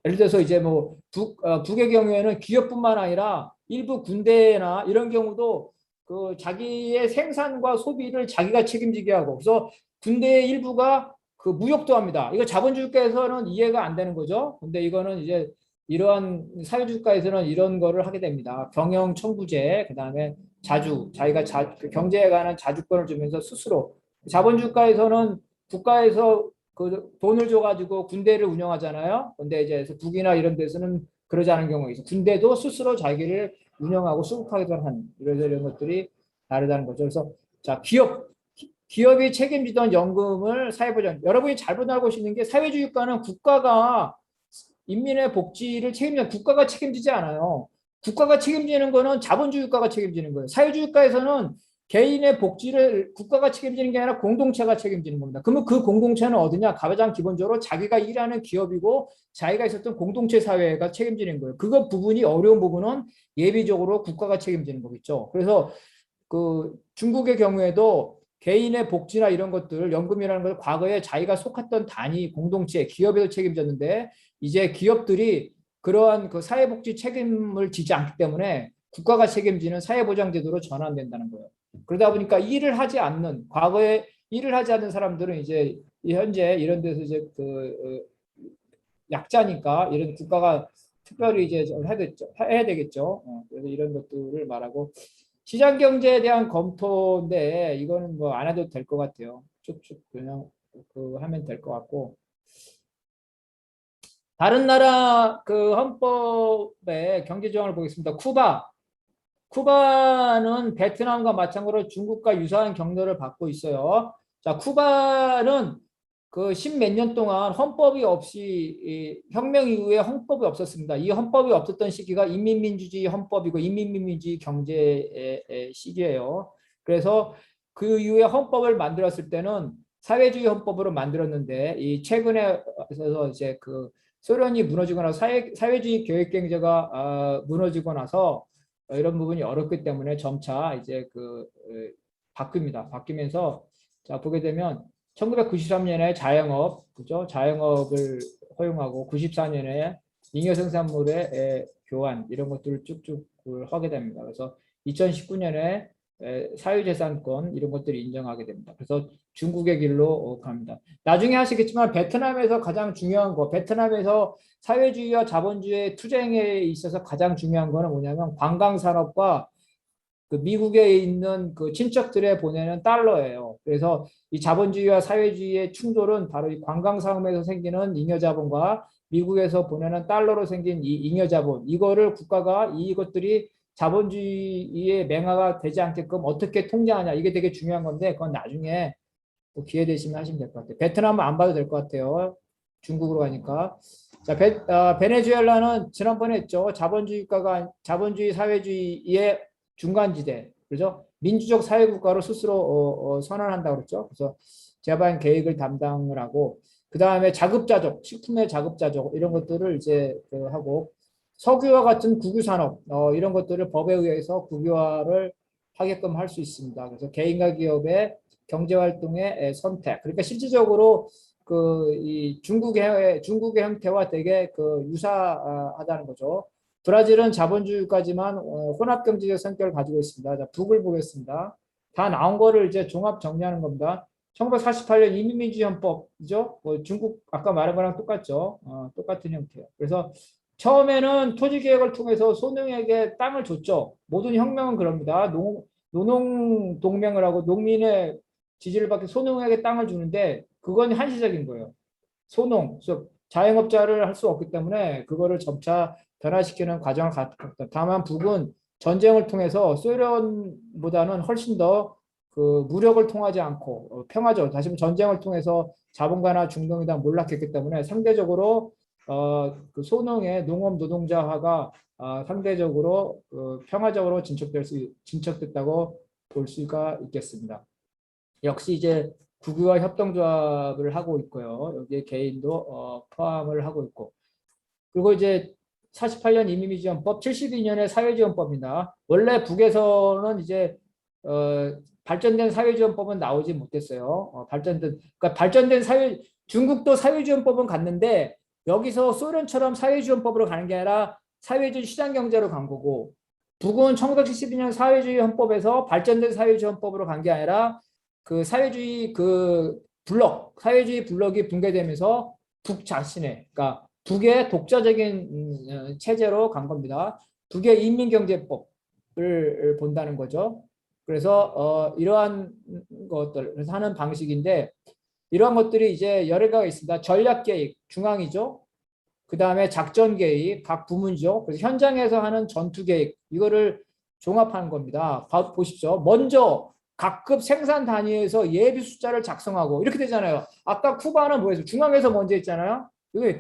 예를 들어서 이제 뭐 북의 경우에는 기업뿐만 아니라 일부 군대나 이런 경우도 그 자기의 생산과 소비를 자기가 책임지게 하고, 그래서 군대의 일부가 그 무역도 합니다. 이거 자본주의국가에서는 이해가 안 되는 거죠. 근데 이거는 이제 이러한 사회주의국가에서는 이런 거를 하게 됩니다. 경영 청구제, 그다음에 자기가 그 경제에 관한 자주권을 주면서 스스로. 자본주의국가에서는 국가에서 그 돈을 줘가지고 군대를 운영하잖아요. 근데 이제 북이나 이런 데서는 그러지 않은 경우가 있어요. 군대도 스스로 자기를 운영하고 수급하기도 하는 이런 것들이 다르다는 거죠. 그래서 자, 기업이 책임지던 연금을 사회보장. 여러분이 잘못 알고 계시는 게 사회주의 국가는 국가가 인민의 복지를 국가가 책임지지 않아요. 국가가 책임지는 거는 자본주의 국가가 책임지는 거예요. 사회주의 국가에서는 개인의 복지를 국가가 책임지는 게 아니라 공동체가 책임지는 겁니다. 그러면 그 공동체는 어디냐? 가장 기본적으로 자기가 일하는 기업이고 자기가 있었던 공동체 사회가 책임지는 거예요. 그거 부분이 어려운 부분은 예비적으로 국가가 책임지는 거겠죠. 그래서 그 중국의 경우에도 개인의 복지나 이런 것들, 연금이라는 걸 과거에 자기가 속했던 단위, 공동체, 기업에도 책임졌는데 이제 기업들이 그러한 그 사회복지 책임을 지지 않기 때문에 국가가 책임지는 사회보장제도로 전환된다는 거예요. 그러다 보니까 일을 하지 않는, 과거에 일을 하지 않는 사람들은 이제 현재 이런 데서 이제 그 약자니까 이런 국가가 특별히 이제 해야 되겠죠. 그래서 이런 것들을 말하고 시장 경제에 대한 검토인데 이거는 뭐 안 해도 될 것 같아요. 쭉쭉 그냥 그 하면 될 것 같고 다른 나라 그 헌법의 경제 조항을 보겠습니다. 쿠바는 베트남과 마찬가지로 중국과 유사한 경로를 받고 있어요. 자, 쿠바는 그 십몇 년 동안 헌법이 없이 혁명 이후에 헌법이 없었습니다. 이 헌법이 없었던 시기가 인민민주주의 헌법이고 인민민주주의 경제 시기예요. 그래서 그 이후에 헌법을 만들었을 때는 사회주의 헌법으로 만들었는데 이 최근에 이제 그 소련이 무너지고 나서 사회주의 교육 경제가 무너지고 나서 이런 부분이 어렵기 때문에 점차 이제 바뀝니다. 바뀌면서 자 보게 되면 1993년에 자영업, 그죠? 자영업을 허용하고 94년에 잉여 생산물의 교환 이런 것들을 쭉쭉 하게 됩니다. 그래서 2019년에 사유재산권 이런 것들을 인정하게 됩니다. 그래서 중국의 길로 갑니다. 나중에 하시겠지만 베트남에서 가장 중요한 거, 베트남에서 사회주의와 자본주의 투쟁에 있어서 가장 중요한 거는 뭐냐면 관광산업과 그 미국에 있는 그 친척들에 보내는 달러예요. 그래서 이 자본주의와 사회주의의 충돌은 바로 이 관광산업에서 생기는 잉여자본과 미국에서 보내는 달러로 생긴 이 잉여자본, 이거를 국가가 이것들이 자본주의의 맹아가 되지 않게끔 어떻게 통제하냐, 이게 되게 중요한 건데 그건 나중에 또 기회 되시면 하시면 될 것 같아요. 베트남은 안 봐도 될 것 같아요. 중국으로 가니까. 자, 베네수엘라는 지난번에 했죠. 자본주의 사회주의의 중간지대, 그죠? 민주적 사회국가로 스스로 선언한다고 그랬죠. 그래서 제반 계획을 담당을 하고, 그 다음에 자급자족, 식품의 자급자족 이런 것들을 이제 하고, 석유와 같은 국유산업 이런 것들을 법에 의해서 국유화를 하게끔 할 수 있습니다. 그래서 개인과 기업의 경제활동의 선택. 그러니까 실질적으로 이 중국의 형태와 되게 유사하다는 거죠. 브라질은 자본주의까지만 혼합 경제적 성격을 가지고 있습니다. 자, 북을 보겠습니다. 다 나온 거를 이제 종합 정리하는 겁니다. 1948년 이민민주주의 헌법이죠. 뭐 중국 아까 말한 거랑 똑같죠. 똑같은 형태예요. 그래서 처음에는 토지 개혁을 통해서 소農에게 땅을 줬죠. 모든 혁명은 그럽니다. 노농 동맹을 하고 농민의 지지를 받기 소농에게 땅을 주는데 그건 한시적인 거예요. 소농, 자영업자를 할 수 없기 때문에 그거를 점차 변화시키는 과정을 갖다. 다만 북은 전쟁을 통해서 소련보다는 훨씬 더 무력을 통하지 않고 평화적으로 다시 전쟁을 통해서 자본가나 중동이다 몰락했기 때문에 상대적으로 소농의 농업 노동자화가 상대적으로 평화적으로 진척됐다고 볼 수가 있겠습니다. 역시 이제 국유화 협동조합을 하고 있고요. 여기에 개인도 포함을 하고 있고. 그리고 이제 48년 이민민주주의헌법, 72년의 사회주의헌법입니다. 원래 북에서는 이제 발전된 사회주의헌법은 나오지 못했어요. 발전된 중국도 사회주의헌법은 갔는데 여기서 소련처럼 사회주의헌법으로 가는 게 아니라 사회주의 시장경제로 간 거고, 북은 1972년 사회주의헌법에서 발전된 사회주의헌법으로 간 게 아니라 사회주의 사회주의 블록이 붕괴되면서 북 자신의, 그러니까 북의 독자적인 체제로 간 겁니다. 북의 인민경제법을 본다는 거죠. 그래서 이러한 것들 그래서 하는 방식인데 이러한 것들이 이제 여러 가지가 있습니다. 전략계획 중앙이죠. 그 다음에 작전계획 각 부문이죠. 그래서 현장에서 하는 전투계획 이거를 종합하는 겁니다. 보십시오. 먼저 각급 생산 단위에서 예비 숫자를 작성하고 이렇게 되잖아요. 아까 쿠바는 뭐였어요? 중앙에서 먼저 했잖아요. 여기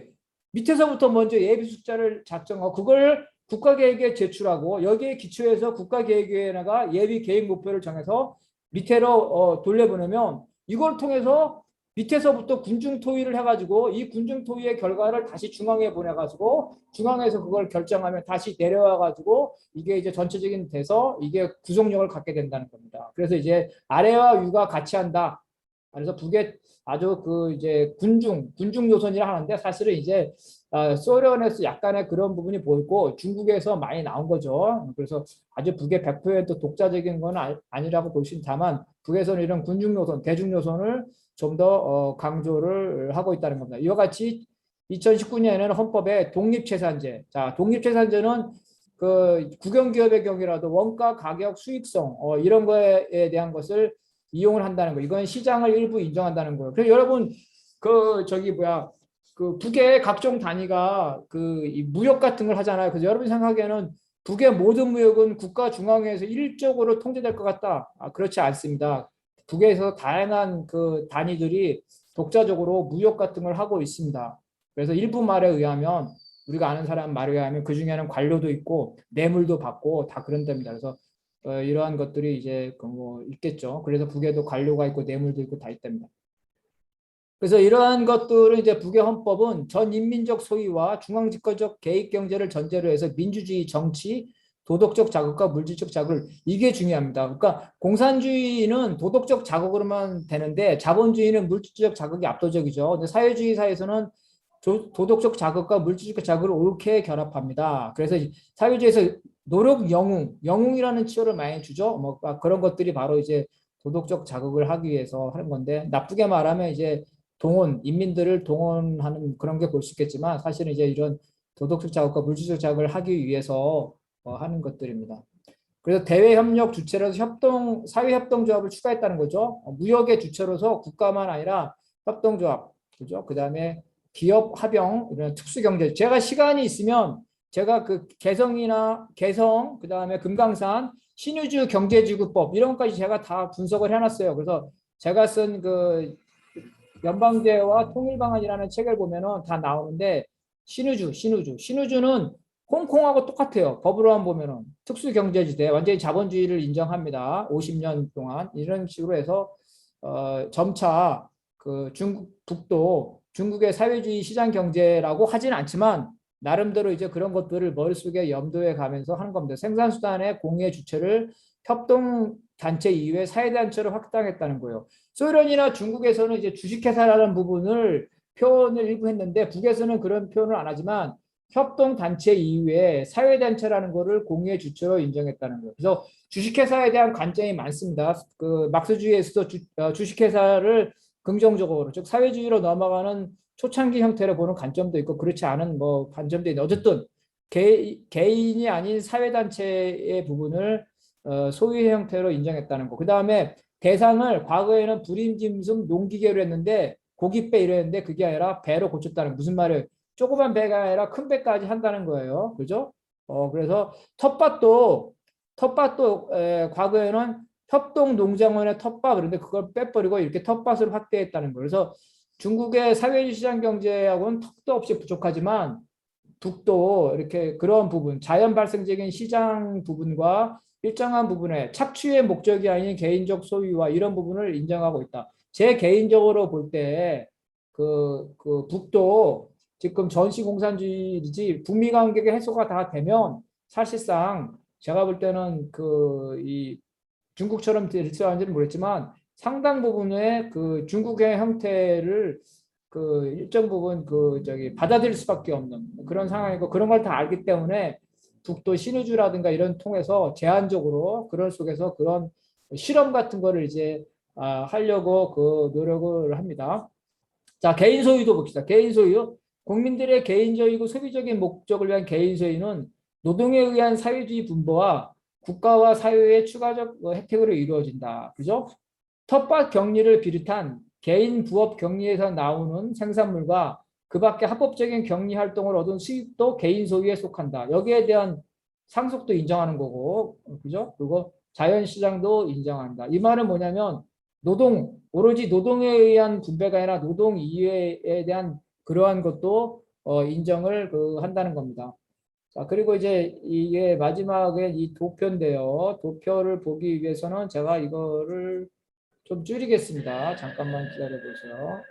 밑에서부터 먼저 예비 숫자를 작성하고 그걸 국가계획에 제출하고 여기에 기초해서 국가계획위원회가 예비 계획 목표를 정해서 밑으로 돌려보내면 이걸 통해서 밑에서부터 군중토의를 해가지고 이 군중토의의 결과를 다시 중앙에 보내가지고 중앙에서 그걸 결정하면 다시 내려와가지고 이게 이제 전체적인 돼서 이게 구속력을 갖게 된다는 겁니다. 그래서 이제 아래와 위가 같이 한다. 그래서 북에 아주 그 이제 군중 요선이라 하는데 사실은 이제 소련에서 약간의 그런 부분이 보이고 중국에서 많이 나온 거죠. 그래서 아주 북의 100% 독자적인 건 아니라고 볼 수 있다만 북에서는 이런 군중 요선, 대중 요선을 좀 더 강조를 하고 있다는 겁니다. 이와 같이 2019년에는 헌법에 독립채산제, 자 독립채산제는 그 국영기업의 경우라도 원가, 가격, 수익성 이런 거에 대한 것을 이용을 한다는 거. 이건 시장을 일부 인정한다는 거예요. 그래서 여러분 그 저기 뭐야 그 북의 각종 단위가 그 이 무역 같은 걸 하잖아요. 그래서 여러분 생각에는 북의 모든 무역은 국가 중앙에서 일적으로 통제될 것 같다. 그렇지 않습니다. 북에서 다양한 그 단위들이 독자적으로 무역 같은 걸 하고 있습니다. 그래서 일부 말에 의하면 우리가 아는 사람 말에 의하면 그 중에는 관료도 있고 뇌물도 받고 다 그런답니다. 그래서 이러한 것들이 이제 그뭐 있겠죠. 그래서 북에도 관료가 있고 뇌물도 있고 다 있답니다. 그래서 이러한 것들은 이제 북의 헌법은 전 인민적 소유와 중앙집권적 개입 경제를 전제로 해서 민주주의 정치, 도덕적 자극과 물질적 자극을 이게 중요합니다. 그러니까 공산주의는 도덕적 자극으로만 되는데 자본주의는 물질적 자극이 압도적이죠. 근데 사회주의 사회에서는 도덕적 자극과 물질적 자극을 옳게 결합합니다. 그래서 사회주의에서 노력 영웅이라는 치료를 많이 주죠. 뭐 그런 것들이 바로 이제 도덕적 자극을 하기 위해서 하는 건데 나쁘게 말하면 이제 인민들을 동원하는 그런 게 볼 수 있겠지만 사실은 이제 이런 도덕적 자극과 물질적 자극을 하기 위해서 하는 것들입니다. 그래서 대외협력 주체로서 사회협동조합을 추가했다는 거죠. 무역의 주체로서 국가만 아니라 협동조합, 그죠? 그 다음에 기업 합영, 이런 특수경제. 제가 시간이 있으면 제가 그 개성, 그 다음에 금강산, 신의주 경제지구법 이런 것까지 제가 다 분석을 해놨어요. 그래서 제가 쓴 그 연방제와 통일방안이라는 책을 보면은 다 나오는데 신의주는 홍콩하고 똑같아요. 법으로만 보면은 특수경제지대 완전히 자본주의를 인정합니다. 50년 동안 이런 식으로 해서 점차 그 북도 중국의 사회주의 시장 경제라고 하지는 않지만 나름대로 이제 그런 것들을 머릿속에 염두에 가면서 하는 겁니다. 생산수단의 공유의 주체를 협동단체 이외의 사회단체로 확장했다는 거예요. 소련이나 중국에서는 이제 주식회사라는 부분을 표현을 일부 했는데 북에서는 그런 표현을 안 하지만 협동단체 이외에 사회단체라는 것을 공유의 주체로 인정했다는 거예요. 그래서 주식회사에 대한 관점이 많습니다. 그 막스주의에서도 주식회사를 긍정적으로 즉 사회주의로 넘어가는 초창기 형태로 보는 관점도 있고 그렇지 않은 뭐 관점도 있는데 어쨌든 개인이 아닌 사회단체의 부분을 소유의 형태로 인정했다는 거. 그 다음에 대상을 과거에는 불임짐승 농기계로 했는데 고깃배 이랬는데 그게 아니라 배로 고쳤다는 무슨 말이에요? 조그만 배가 아니라 큰 배까지 한다는 거예요. 그죠? 그래서 텃밭도 과거에는 협동농장원의 텃밭 그런데 그걸 빼버리고 이렇게 텃밭을 확대했다는 거예요. 그래서 중국의 사회주의 시장 경제하고는 턱도 없이 부족하지만 북도 이렇게 그런 부분, 자연 발생적인 시장 부분과 일정한 부분에 착취의 목적이 아닌 개인적 소유와 이런 부분을 인정하고 있다. 제 개인적으로 볼 때 그 북도 지금 전시공산주의지 북미 관계가 해소가 다 되면 사실상 제가 볼 때는 그 이 중국처럼 될지 아닌지는 모르겠지만 상당 부분의 그 중국의 형태를 그 일정 부분 그 저기 받아들일 수밖에 없는 그런 상황이고 그런 걸 다 알기 때문에 북도 신의주라든가 이런 통해서 제한적으로 그런 속에서 그런 실험 같은 거를 이제 하려고 그 노력을 합니다. 자, 개인 소유도 봅시다. 개인 소유. 국민들의 개인적이고 소비적인 목적을 위한 개인 소유는 노동에 의한 사회주의 분배와 국가와 사회의 추가적 혜택으로 이루어진다. 그죠? 텃밭 격리를 비롯한 개인 부업 격리에서 나오는 생산물과 그 밖에 합법적인 격리 활동을 얻은 수입도 개인 소유에 속한다. 여기에 대한 상속도 인정하는 거고, 그죠? 그리고 자연시장도 인정한다. 이 말은 뭐냐면 오로지 노동에 의한 분배가 아니라 노동 이외에 대한 그러한 것도 인정을 한다는 겁니다. 자, 그리고 이제 이게 마지막에 이 도표인데요. 도표를 보기 위해서는 제가 이거를 좀 줄이겠습니다. 잠깐만 기다려 보세요.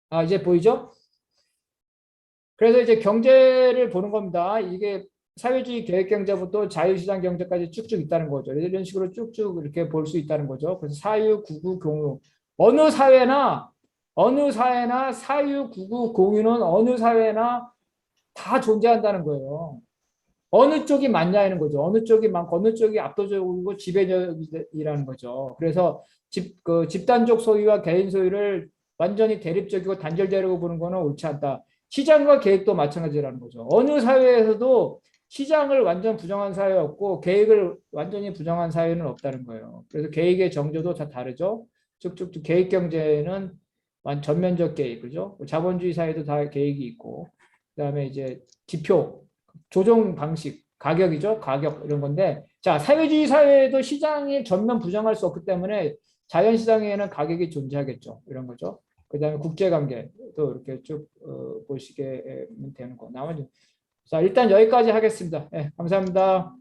아, 이제 보이죠? 그래서 이제 경제를 보는 겁니다. 이게 사회주의 계획 경제부터 자유시장 경제까지 쭉쭉 있다는 거죠. 이런 식으로 쭉쭉 이렇게 볼 수 있다는 거죠. 그래서 사유, 구구, 공유. 어느 사회나 사유, 구구, 공유는 어느 사회나 다 존재한다는 거예요. 어느 쪽이 맞냐는 거죠. 어느 쪽이 많고 어느 쪽이 압도적이고 지배적이라는 거죠. 그래서 집단적 소유와 개인 소유를 완전히 대립적이고 단절되려고 보는 거는 옳지 않다. 시장과 계획도 마찬가지라는 거죠. 어느 사회에서도 시장을 완전 부정한 사회였고 계획을 완전히 부정한 사회는 없다는 거예요. 그래서 계획의 정조도 다 다르죠. 쭉쭉 계획 경제는 전면적 계획, 그죠? 자본주의 사회도 다 계획이 있고, 그다음에 이제 지표, 조정 방식, 가격이죠. 가격 이런 건데, 자, 사회주의 사회에도 시장이 전면 부정할 수 없기 때문에 자연시장에는 가격이 존재하겠죠. 이런 거죠. 그다음에 국제관계도 이렇게 쭉 보시게 되는 거. 나머지 자, 일단 여기까지 하겠습니다. 네, 감사합니다.